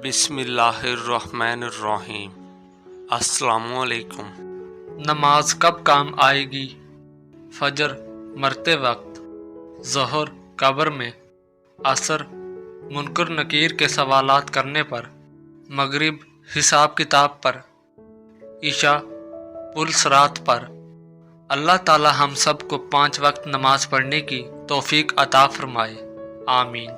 بسم اللہ الرحمن الرحیم۔ السلام علیکم۔ نماز کب کام آئے گی؟ فجر مرتے وقت، ظہر قبر میں، عصر منکر نکیر کے سوالات کرنے پر، مغرب حساب کتاب پر، عشاء پل صراط پر۔ اللہ تعالی ہم سب کو 5 وقت نماز پڑھنے کی توفیق عطا فرمائے، آمین۔